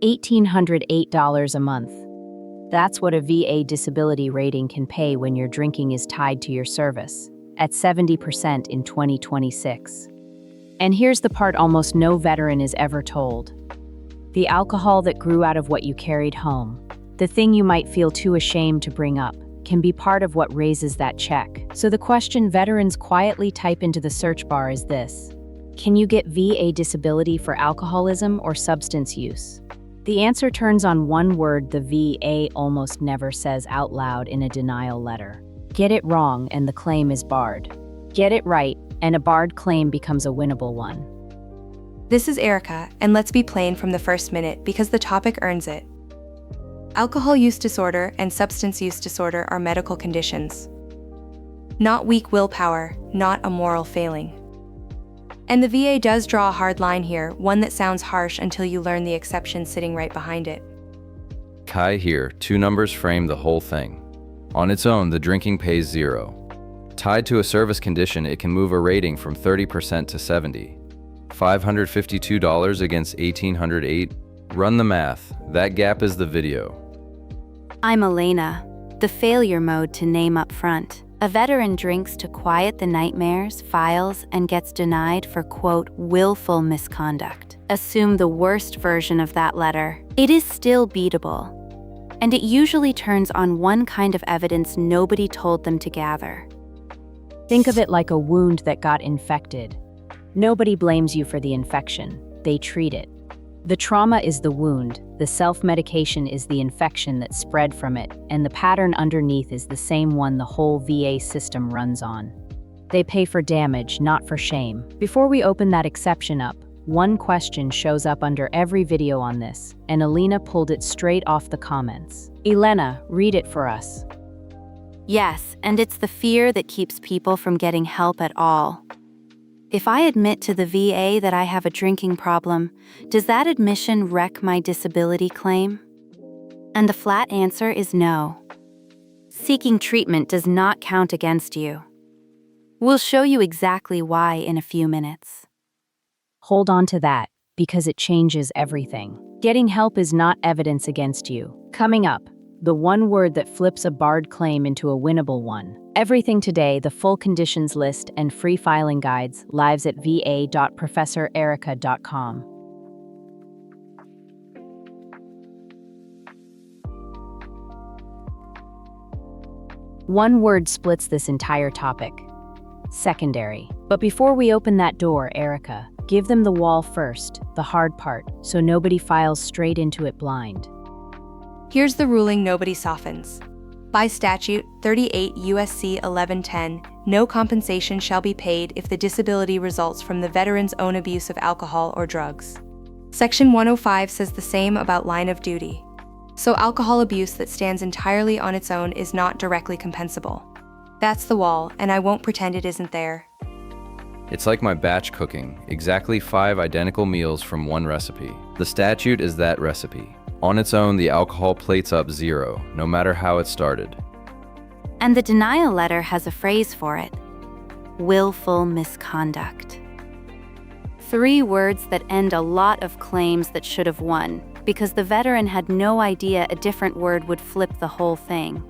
$1,808 a month. That's what a VA disability rating can pay when your drinking is tied to your service, at 70% in 2026. And here's the part almost no veteran is ever told. The alcohol that grew out of what you carried home, the thing you might feel too ashamed to bring up, can be part of what raises that check. So the question veterans quietly type into the search bar is this: can you get VA disability for alcoholism or substance use? The answer turns on one word the VA almost never says out loud in a denial letter. Get it wrong and the claim is barred. Get it right and a barred claim becomes a winnable one. This is Erica, and let's be plain from the first minute because the topic earns it. Alcohol use disorder and substance use disorder are medical conditions. Not weak willpower, not a moral failing. And the VA does draw a hard line here, one that sounds harsh until you learn the exception sitting right behind it. Kai here, two numbers frame the whole thing. On its own, the drinking pays 0. Tied to a service condition, it can move a rating from 30% to 70. $552 against $1,808. Run the math. That gap is the video. I'm Elena, the failure mode to name up front. A veteran drinks to quiet the nightmares, files, and gets denied for, quote, willful misconduct. Assume the worst version of that letter. It is still beatable. And it usually turns on one kind of evidence nobody told them to gather. Think of it like a wound that got infected. Nobody blames you for the infection. They treat it. The trauma is the wound, the self-medication is the infection that spread from it, and the pattern underneath is the same one the whole VA system runs on. They pay for damage, not for shame. Before we open that exception up, one question shows up under every video on this, and Elena pulled it straight off the comments. Elena, read it for us. Yes, and it's the fear that keeps people from getting help at all. If I admit to the VA that I have a drinking problem, does that admission wreck my disability claim? And the flat answer is no. Seeking treatment does not count against you. We'll show you exactly why in a few minutes. Hold on to that, because it changes everything. Getting help is not evidence against you. Coming up, the one word that flips a barred claim into a winnable one. Everything today, the full conditions list and free filing guides, lives at va.professorerica.com. One word splits this entire topic: secondary. But before we open that door, Erica, give them the wall first, the hard part, so nobody files straight into it blind. Here's the ruling nobody softens. By statute 38 U.S.C. 1110, no compensation shall be paid if the disability results from the veteran's own abuse of alcohol or drugs. Section 105 says the same about line of duty. So alcohol abuse that stands entirely on its own is not directly compensable. That's the wall, and I won't pretend it isn't there. It's like my batch cooking, exactly 5 identical meals from one recipe. The statute is that recipe. On its own, the alcohol plates up 0, no matter how it started. And the denial letter has a phrase for it: willful misconduct. 3 words that end a lot of claims that should have won, because the veteran had no idea a different word would flip the whole thing.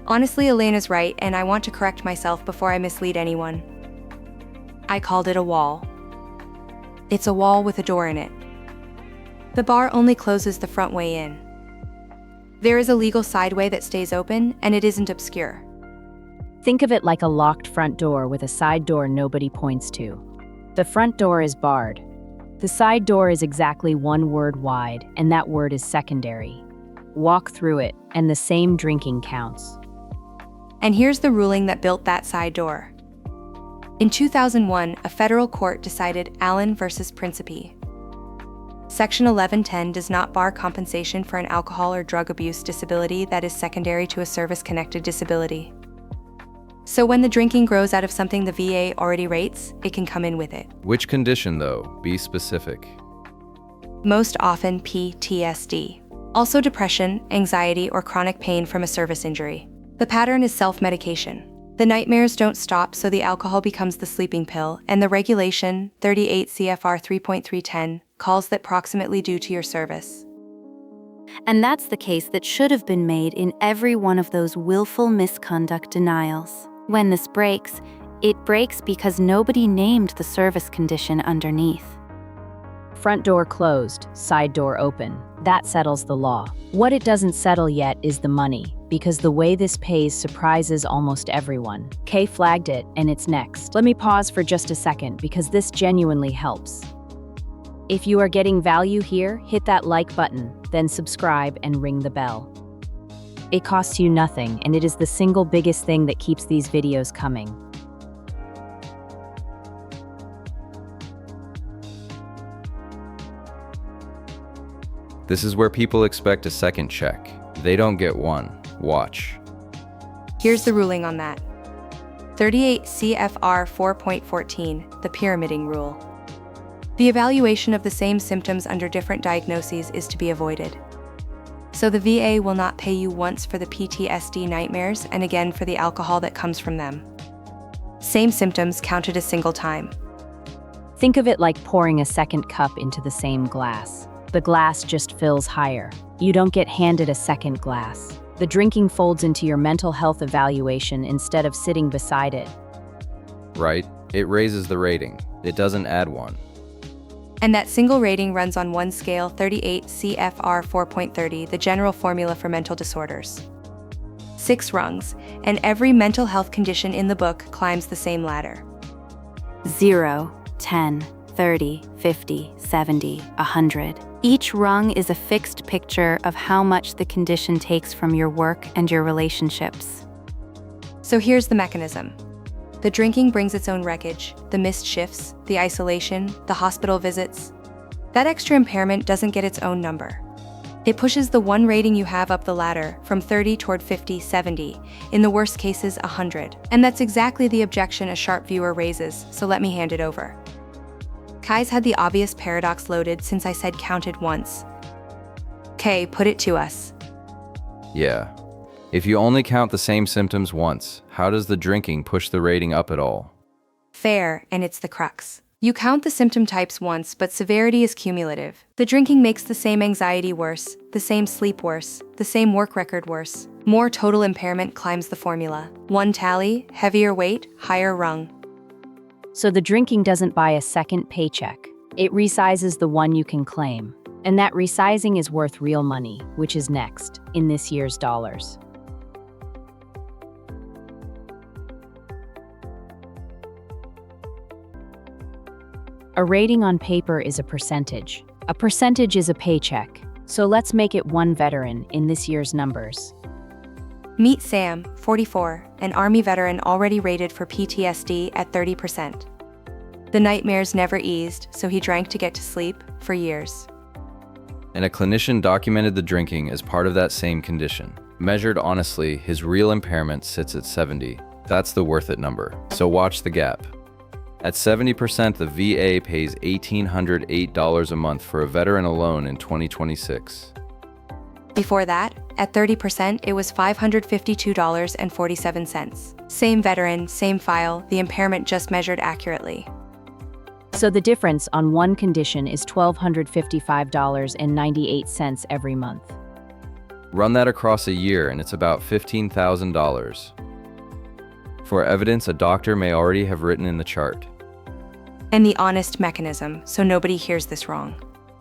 Honestly, Elena's right, and I want to correct myself before I mislead anyone. I called it a wall. It's a wall with a door in it. The bar only closes the front way in. There is a legal sideway that stays open, and it isn't obscure. Think of it like a locked front door with a side door nobody points to. The front door is barred. The side door is exactly one word wide, and that word is secondary. Walk through it, and the same drinking counts. And here's the ruling that built that side door. In 2001, a federal court decided Allen versus Principi. Section 1110 does not bar compensation for an alcohol or drug abuse disability that is secondary to a service-connected disability. So when the drinking grows out of something the VA already rates, it can come in with it. Which condition, though? Be specific. Most often PTSD. Also depression, anxiety, or chronic pain from a service injury. The pattern is self-medication. The nightmares don't stop, so the alcohol becomes the sleeping pill, and the regulation, 38 CFR 3.310, calls that proximately due to your service. And that's the case that should have been made in every one of those willful misconduct denials. When this breaks, it breaks because nobody named the service condition underneath. Front door closed, side door open. That settles the law. What it doesn't settle yet is the money, because the way this pays surprises almost everyone. Kay flagged it, and it's next. Let me pause for just a second, because this genuinely helps. If you are getting value here, hit that like button, then subscribe and ring the bell. It costs you nothing, and it is the single biggest thing that keeps these videos coming. This is where people expect a second check. They don't get one. Watch. Here's the ruling on that. 38 CFR 4.14, the pyramiding rule. The evaluation of the same symptoms under different diagnoses is to be avoided. So the VA will not pay you once for the PTSD nightmares and again for the alcohol that comes from them. Same symptoms counted a single time. Think of it like pouring a second cup into the same glass. The glass just fills higher. You don't get handed a second glass. The drinking folds into your mental health evaluation instead of sitting beside it. Right? It raises the rating. It doesn't add one. And that single rating runs on one scale, 38 CFR 4.30, the general formula for mental disorders. 6 rungs, and every mental health condition in the book climbs the same ladder. 0, 10, 30, 50, 70, 100. Each rung is a fixed picture of how much the condition takes from your work and your relationships. So here's the mechanism. The drinking brings its own wreckage, the missed shifts, the isolation, the hospital visits. That extra impairment doesn't get its own number. It pushes the one rating you have up the ladder from 30 toward 50, 70, in the worst cases 100. And that's exactly the objection a sharp viewer raises, so let me hand it over. Kai's had the obvious paradox loaded since I said counted once. Kay, put it to us. Yeah. If you only count the same symptoms once, how does the drinking push the rating up at all? Fair, and it's the crux. You count the symptom types once, but severity is cumulative. The drinking makes the same anxiety worse, the same sleep worse, the same work record worse. More total impairment climbs the formula. One tally, heavier weight, higher rung. So the drinking doesn't buy a second paycheck. It resizes the one you can claim. And that resizing is worth real money, which is next, in this year's dollars. A rating on paper is a percentage. A percentage is a paycheck. So let's make it one veteran in this year's numbers. Meet Sam, 44, an Army veteran already rated for PTSD at 30%. The nightmares never eased, so he drank to get to sleep for years. And a clinician documented the drinking as part of that same condition. Measured honestly, his real impairment sits at 70. That's the worth it number. So watch the gap. At 70%, the VA pays $1,808 a month for a veteran alone in 2026. Before that, at 30%, it was $552.47. Same veteran, same file, the impairment just measured accurately. So the difference on one condition is $1,255.98 every month. Run that across a year and it's about $15,000. For evidence, a doctor may already have written in the chart. And the honest mechanism, so nobody hears this wrong.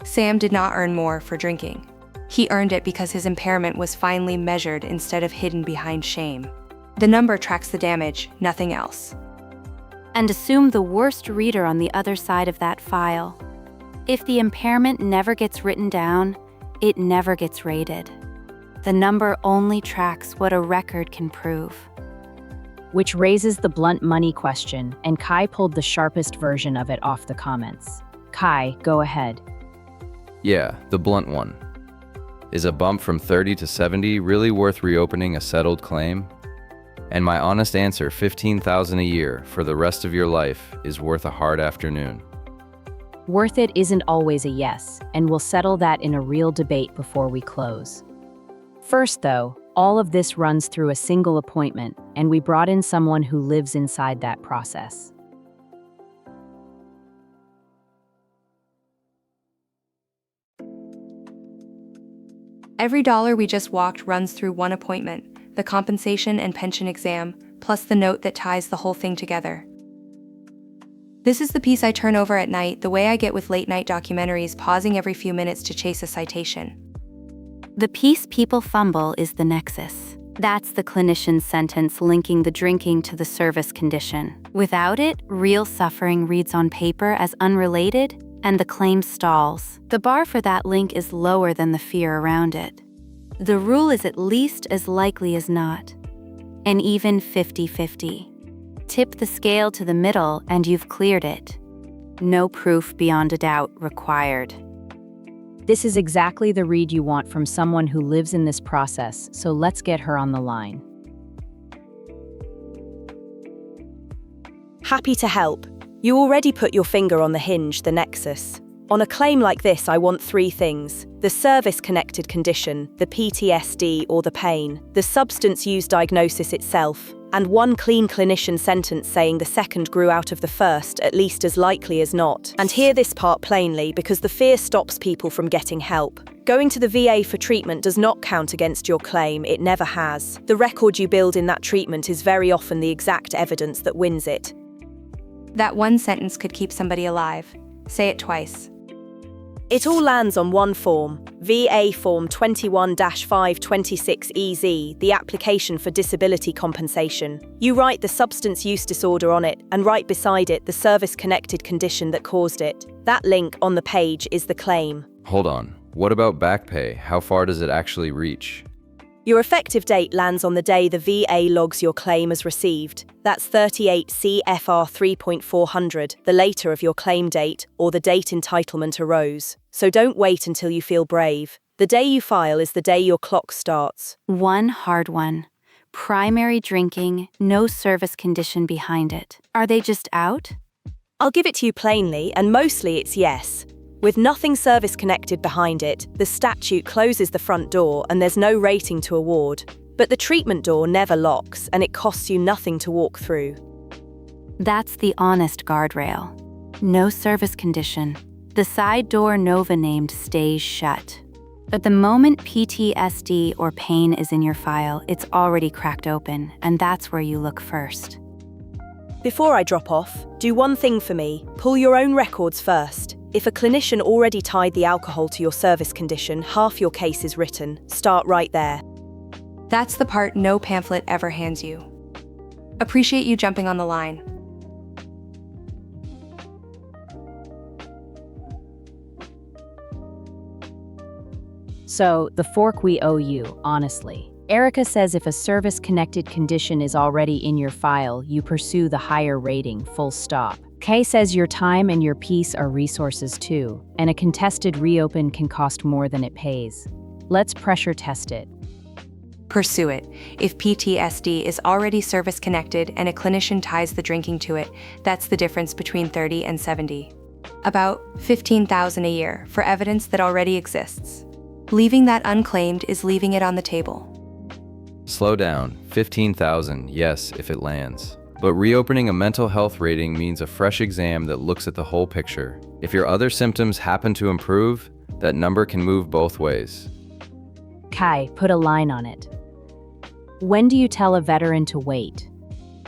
Sam did not earn more for drinking. He earned it because his impairment was finally measured instead of hidden behind shame. The number tracks the damage, nothing else. And assume the worst reader on the other side of that file. If the impairment never gets written down, it never gets rated. The number only tracks what a record can prove. Which raises the blunt money question, and Kai pulled the sharpest version of it off the comments. Kai, go ahead. Yeah, the blunt one. Is a bump from 30 to 70 really worth reopening a settled claim? And my honest answer, $15,000 a year for the rest of your life is worth a hard afternoon. Worth it isn't always a yes, and we'll settle that in a real debate before we close. First, though, all of this runs through a single appointment, and we brought in someone who lives inside that process. Every dollar we just walked runs through one appointment, the compensation and pension exam, plus the note that ties the whole thing together. This is the piece I turn over at night, the way I get with late-night documentaries, pausing every few minutes to chase a citation. The piece people fumble is the nexus. That's the clinician's sentence linking the drinking to the service condition. Without it, real suffering reads on paper as unrelated, and the claim stalls. The bar for that link is lower than the fear around it. The rule is at least as likely as not, and even 50-50. Tip the scale to the middle and you've cleared it. No proof beyond a doubt required. This is exactly the read you want from someone who lives in this process, so let's get her on the line. Happy to help. You already put your finger on the hinge, the nexus. On a claim like this, I want three things: the service-connected condition, the PTSD or the pain, the substance use diagnosis itself, and one clean clinician sentence saying the second grew out of the first, at least as likely as not. And hear this part plainly, because the fear stops people from getting help. Going to the VA for treatment does not count against your claim, it never has. The record you build in that treatment is very often the exact evidence that wins it. That one sentence could keep somebody alive. Say it twice. It all lands on one form, VA Form 21-526EZ, the application for disability compensation. You write the substance use disorder on it, and right beside it the service-connected condition that caused it. That link on the page is the claim. Hold on. What about back pay? How far does it actually reach? Your effective date lands on the day the VA logs your claim as received. That's 38 CFR 3.400, the later of your claim date or the date entitlement arose. So don't wait until you feel brave. The day you file is the day your clock starts. One hard one. Primary drinking, no service condition behind it. Are they just out? I'll give it to you plainly, and mostly it's yes. With nothing service-connected behind it, the statute closes the front door and there's no rating to award. But the treatment door never locks, and it costs you nothing to walk through. That's the honest guardrail. No service condition. The side door Nova named stays shut. But the moment PTSD or pain is in your file, it's already cracked open, and that's where you look first. Before I drop off, do one thing for me: pull your own records first. If a clinician already tied the alcohol to your service condition, half your case is written. Start right there. That's the part no pamphlet ever hands you. Appreciate you jumping on the line. So, the fork we owe you, honestly. Erica says if a service-connected condition is already in your file, you pursue the higher rating, full stop. Kay says your time and your peace are resources too, and a contested reopen can cost more than it pays. Let's pressure test it. Pursue it. If PTSD is already service-connected and a clinician ties the drinking to it, that's the difference between 30 and 70. About $15,000 a year for evidence that already exists. Leaving that unclaimed is leaving it on the table. Slow down. 15,000, yes, if it lands. But reopening a mental health rating means a fresh exam that looks at the whole picture. If your other symptoms happen to improve, that number can move both ways. Kai, put a line on it. When do you tell a veteran to wait?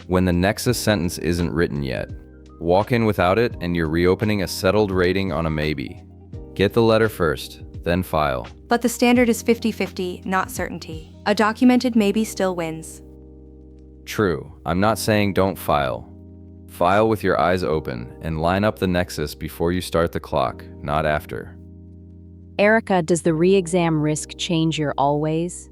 When the nexus sentence isn't written yet. Walk in without it and you're reopening a settled rating on a maybe. Get the letter first, then file. But the standard is 50-50, not certainty. A documented maybe still wins. True. I'm not saying don't file. File with your eyes open and line up the nexus before you start the clock, not after. Erica, does the re-exam risk change your always?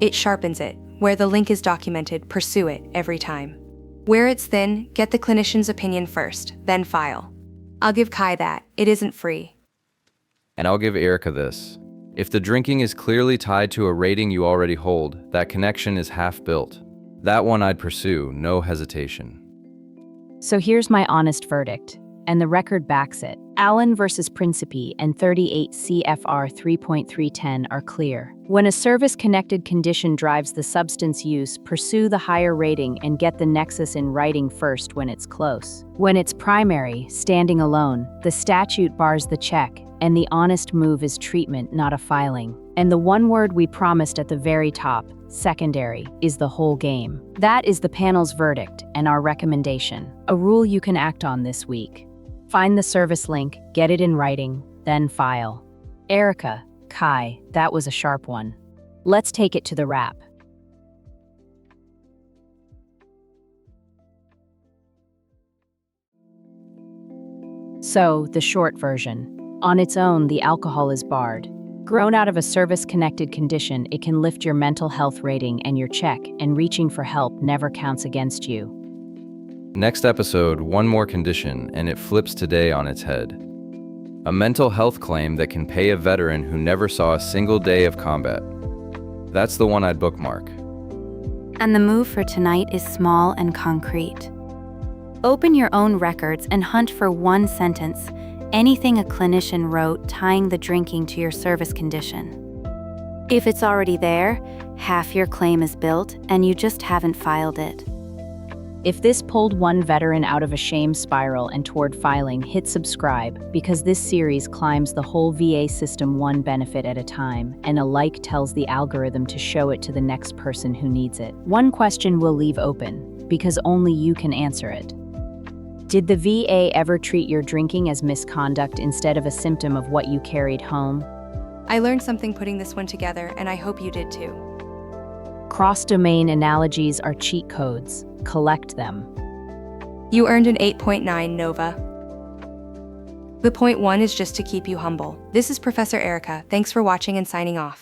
It sharpens it. Where the link is documented, pursue it every time. Where it's thin, get the clinician's opinion first, then file. I'll give Kai that. It isn't free. And I'll give Erica this. If the drinking is clearly tied to a rating you already hold, that connection is half built. That one I'd pursue, no hesitation. So here's my honest verdict, and the record backs it. Allen versus Principi and 38 CFR 3.310 are clear. When a service-connected condition drives the substance use, pursue the higher rating and get the nexus in writing first when it's close. When it's primary, standing alone, the statute bars the check, And the honest move is treatment, not a filing. And the one word we promised at the very top, secondary, is the whole game. That is the panel's verdict and our recommendation, a rule you can act on this week. Find the service link, get it in writing, then file. Erica, Kai, that was a sharp one. Let's take it to the wrap. So, the short version. On its own, the alcohol is barred. Grown out of a service-connected condition, it can lift your mental health rating and your check, and reaching for help never counts against you. Next episode, one more condition, and it flips today on its head. A mental health claim that can pay a veteran who never saw a single day of combat. That's the one I'd bookmark. And the move for tonight is small and concrete. Open your own records and hunt for one sentence, anything a clinician wrote tying the drinking to your service condition. If it's already there, half your claim is built and you just haven't filed it. If this pulled one veteran out of a shame spiral and toward filing, hit subscribe, because this series climbs the whole VA system one benefit at a time, and a like tells the algorithm to show it to the next person who needs it. One question we'll leave open, because only you can answer it. Did the VA ever treat your drinking as misconduct instead of a symptom of what you carried home? I learned something putting this one together, and I hope you did too. Cross-domain analogies are cheat codes. Collect them. You earned an 8.9, Nova. The point one is just to keep you humble. This is Professor Erica. Thanks for watching and signing off.